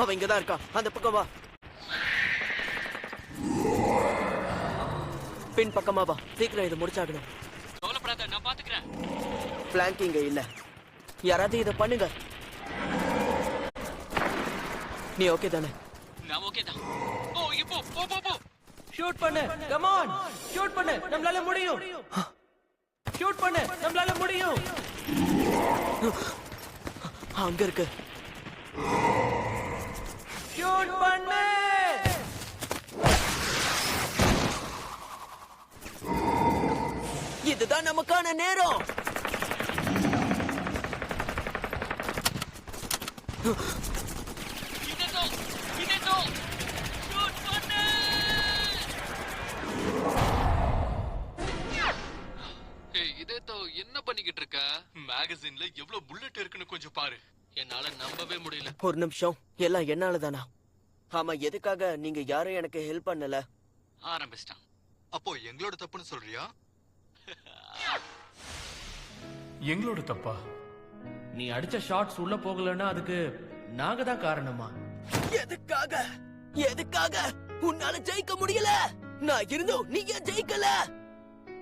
அவன் இங்கதான் இருக்கா. அந்த பக்கம் வா. பின் பக்கமா வா. சீக்கிரம் இதை முடிச்சாகணும். நான் பாத்துக்கிறேன். பிளாங்கிங்க இல்ல. யாராவது இதை பண்ணுங்க. நீ ஓகே தானே? நான் ஓகே தான். ஓ இப்போ போ போ போ. ஷூட் பண்ணு. Come on. ஷூட் பண்ணு. நம்மளால முடியும். ஷூட் பண்ணு. நம்மளால முடியும். அங்க இருக்கு. ஷூட் பண்ணு. இதுதான் நமக்கான நேரம். என்ன பண்ணிக்கிட்டு இருக்க? மேகசின்ல எவ்வளவு புல்லட் இருக்குன்னு கொஞ்சம் பாரு. என்னால நம்பவே முடியல. ஒரு நிமிஷம். எல்லாம் என்னாலதானா? ஆமா, எதுக்காக நீங்க யாரும் எனக்கு ஹெல்ப் பண்ணல? ஆரம்பிச்சிட்டான். அப்போ எங்களோட தப்புன்னு சொல்றியா? எங்களோட தப்பா? நீ அடிச்ச ஷாட்ஸ் உள்ள போகலன்னா அதுக்கு நாங்க தான் காரணமா? எதுக்காக? எதுக்காக உன்னால ஜெயிக்க முடியல? நான் இருந்தும் நீ ஏன் ஜெயிக்கல?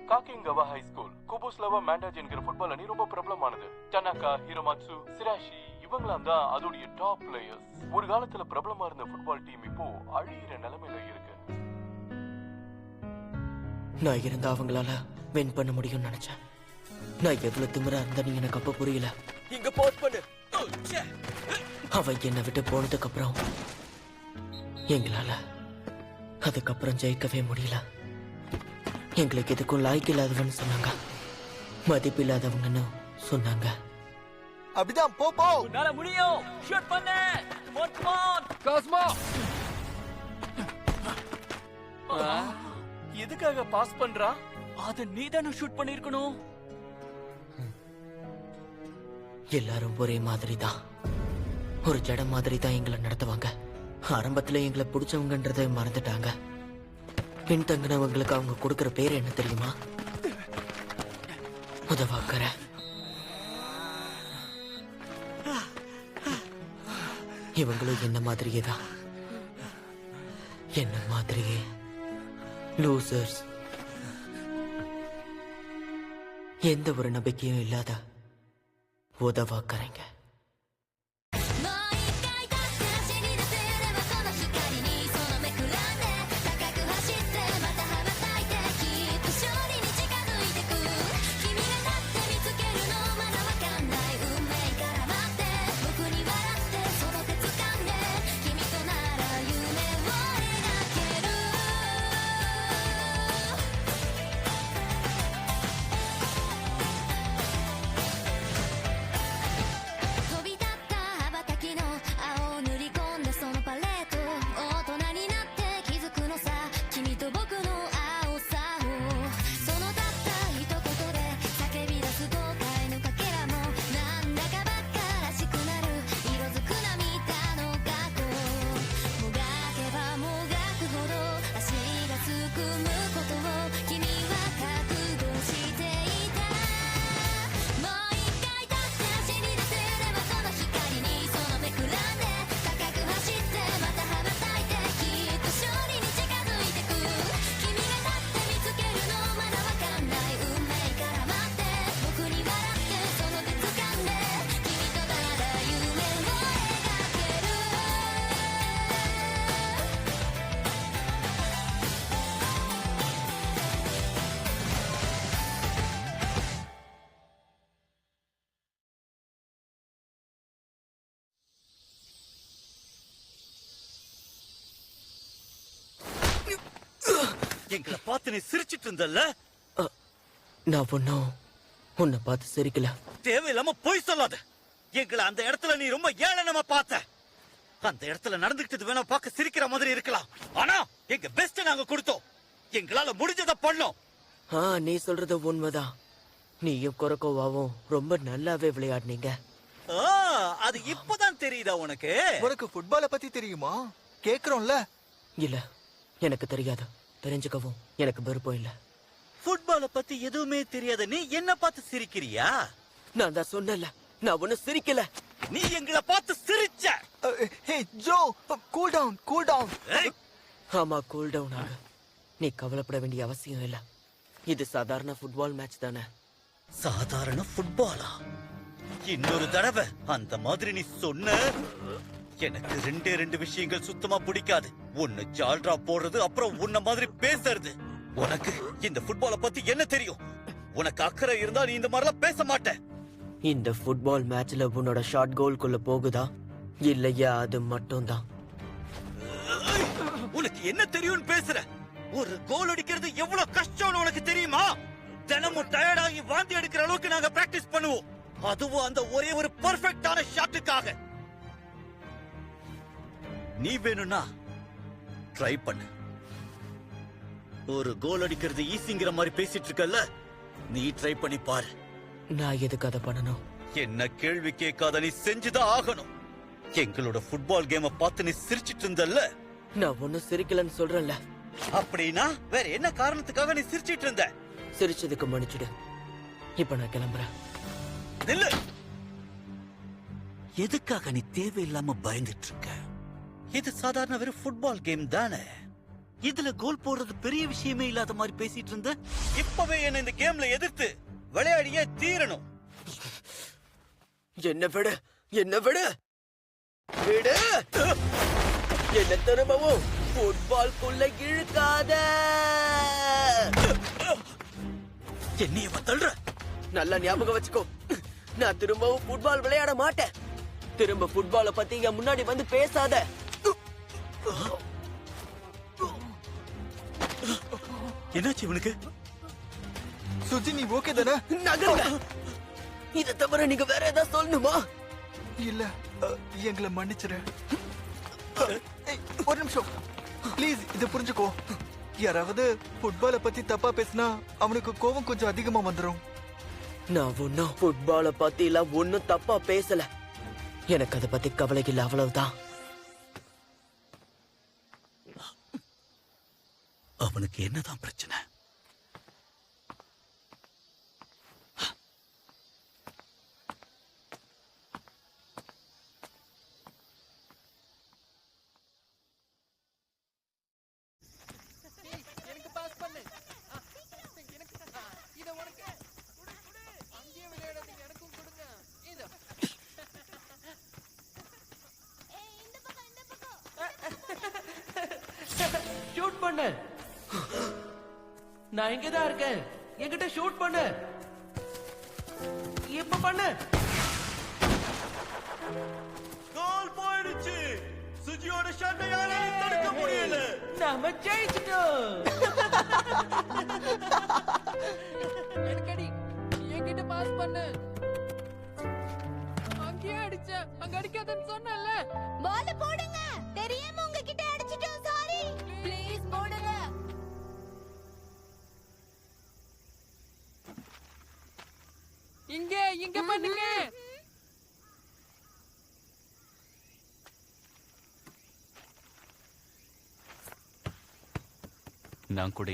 காக்கிங்கவா ஹை ஸ்கூல் குபுஸ்லவா மேண்டாஜ் என்கிற ஃபுட்பால் அணி ரொம்ப பிரபலமானது. டனாகா, ஹிரோமாட்சு, சிராஷி இவங்களாம் தான் அதோடைய டாப் பிளேயர்ஸ். ஒரு காலத்துல பிரபலமா இருந்த ஃபுட்பால் டீம் இப்போ அழியிற நிலைமையில இருக்கு. நான் இருந்தா அவங்களால வின் பண்ண முடியும்னு நினைச்சேன். நான் எவ்வளவு திமிரா இருந்தா நீ எனக்கு அப்ப புரியல. இங்க போஸ்ட் பண்ணு. அவன் என்னை விட்டு போனதுக்கு அப்புறம் எங்களால அதுக்கப்புறம் ஜெயிக்கவே முடியல. எங்களுக்கு எதுக்கும் லாய்க்கு இல்லாதவன்னு சொன்னாங்க, மதிப்பு இல்லாதவங்கன்னு சொன்னாங்க. அப்படிதான் போ போ. உன்னால முடியும். ஷூட் பண்ணு. காஸ்மா எதுக்காக பாஸ் பண்றா? அத நீ தானே ஷூட் பண்ணிருக்கணும். எல்லாரும் ஒரே மாதிரி தான், ஒரு ஜடம் மாதிரி தான் எங்களை நடத்துவாங்க. ஆரம்பத்துல எங்களை பிடிச்சவங்கன்றதை மறந்துட்டாங்க. பின்தங்கினவங்களுக்கு அவங்க கொடுக்கிற பேர் என்ன தெரியுமா? உதவாக்கற. இவங்களும் என்ன மாதிரியே தான், என்ன மாதிரியே லூசர்ஸ். எந்த ஒரு நம்பிக்கையும் இல்லாத உதவாக்கறங்க. எங்களை பார்த்து நீ சிரிச்சிட்டு இருந்தல்ல? நான் ஒன்னும் உன்னை பார்த்து சிரிக்கல. தேவையில்லாம போய் சொல்லாத. எங்களை அந்த இடத்துல நீ ரொம்ப ஏளனமா பார்த்த. அந்த இடத்துல நடந்துக்கிட்டது வேணா பார்க்க சிரிக்கிற மாதிரி இருக்கலாம், ஆனா எங்க பெஸ்ட் நாங்க கொடுத்தோம். எங்களால முடிஞ்சதை பண்ணோம். நீ சொல்றது உண்மைதான். நீயும் கொரக்கோவாவும் ரொம்ப நல்லாவே விளையாடுனீங்க. அது இப்பதான் தெரியுதா உனக்கு? உனக்கு ஃபுட்பால பத்தி தெரியுமா? கேக்குறோம்ல. இல்ல, எனக்கு தெரியாது. தெரிஞ்சுக்கவும் எனக்கு விருப்பம் இல்ல. ஃபுட்பால பத்தி எதுவுமே தெரியாத நீ என்ன பார்த்து சிரிக்கிறியா? நான் தான் சொன்னல, நான் ஒன்னும் சிரிக்கல. நீ எங்களை பார்த்து சிரிச்ச. ஹே ஜோ, ஆமா, கூல் டவுன் ஆகு. நீ கவலைப்பட வேண்டிய அவசியம் இல்ல. இது சாதாரண ஃபுட்பால் மேட்ச் தானே. சாதாரண ஃபுட்பாலா? இன்னொரு தடவை அந்த மாதிரி நீ சொன்ன, எனக்கு ரெண்டு விஷயங்கள் சுத்தமா பிடிக்காது. ஒன்னு ஜால்ரா போடுறது, அப்புறம் உன்ன மாதிரி பேசுறது. உனக்கு இந்த ஃபுட்பாலை பத்தி என்ன தெரியும்? உனக்கு அக்கறை இருந்தா நீ இந்த மாதிரிலாம் பேச மாட்ட. இந்த ஃபுட்பால் மேட்ச்ல உன்னோட ஷார்ட் கோல்குள்ள போகுதா இல்லையா அது மட்டும் தான். உனக்கு என்ன தெரியும்னு பேசுற? ஒரு கோல் அடிக்கிறது எவ்வளவு கஷ்டம்னு உனக்கு தெரியுமா? தினமும் டயர்டாகி வாந்தி எடுக்கிற அளவுக்கு நாங்க பிராக்டிஸ் பண்ணுவோம். அதுவும் அந்த ஒரே ஒரு பெர்ஃபெக்ட்டான ஷாட்டுக்காக. நீ வேணும்னா ட்ரை பண்ணு. ஒரு கோல் அடிக்கிறது ஈஸிங்கிற மாதிரி பேசிட்டு இருக்கல்ல, நீ ட்ரை பண்ணி பாரு. நான் எதுக்கு அதை பண்ணணும்? என்ன கேள்வி கேட்காத, நீ செஞ்சுதான் ஆகணும். எங்களோட ஃபுட்பால் கேம பார்த்து நீ சிரிச்சிட்டு இருந்தல்ல? நான் ஒன்னும் சிரிக்கலன்னு சொல்றேன்ல. அப்படின்னா வேற என்ன காரணத்துக்காக நீ சிரிச்சிட்டு இருந்த? சிரிச்சதுக்கு மன்னிச்சிடு. இப்ப நான் கிளம்புறேன். நில்லு. எதுக்காக நீ தேவையில்லாம பயந்துட்டு இருக்க? இது சாதாரண வெறும் ஃபுட்பால் கேம் தானே. இதுல கோல் போடுறது பெரிய விஷயமே இல்லாத மாதிரி பேசிட்டு இருந்த. இப்பவே என்ன இந்த கேம்ல எதிர்த்து விளையாடியே தீரணும். என்ன விடு, என்ன விடு, விடு. என்ன திரும்பவும் ஃபுட்பால்குள்ள இழுக்காத. என்னைய தள்ளுற? நல்லா ஞாபகம் வச்சுக்கோ, நான் திரும்பவும் ஃபுட்பால் விளையாட மாட்டேன். திரும்ப ஃபுட்பால பத்தி என் முன்னாடி வந்து பேசாத. என்னாச்சு இவனுக்கு? சுஜி, நீ ஓகே தானே? நகருங்க. இதை தவிர நீங்க வேற ஏதாவது சொல்லணுமா? இல்ல, எங்களை மன்னிச்சிரு. ஏய், ஒரு நிமிஷம் ப்ளீஸ், இதை புரிஞ்சுக்கோ. யாராவது ஃபுட்பாலை பத்தி தப்பா பேசினா அவனுக்கு கோபம் கொஞ்சம் அதிகமா வந்துடும். நான் ஒன்னும் ஃபுட்பால பத்தி எல்லாம் ஒன்னும் தப்பா பேசல. எனக்கு அதை பத்தி கவலை இல்ல, அவ்வளவுதான். அவனுக்கு என்னதான் பிரச்சனை? ஷூட் பண்ணு. நான் இங்கதான் இருக்கேன். என்கிட்ட ஷூட் பண்ணு. இப்ப பண்ணு. கோல் போயிடுச்சு. சுஜியோட ஷாட்டை யாராலும் தடுக்க முடியல. நாம ஜெயிச்சிட்டோம். எனக்கடி என்கிட்ட பாஸ் பண்ணு. அங்கேயே அடிச்ச, அங்க அடிக்காதன்னு சொன்னல. பால் போடுங்க. தெரியாம உங்ககிட்ட அடிச்சிட்டோம், சாரி. ப்ளீஸ் போடுங்க. இங்க பண்ணுங்க. நான் கூட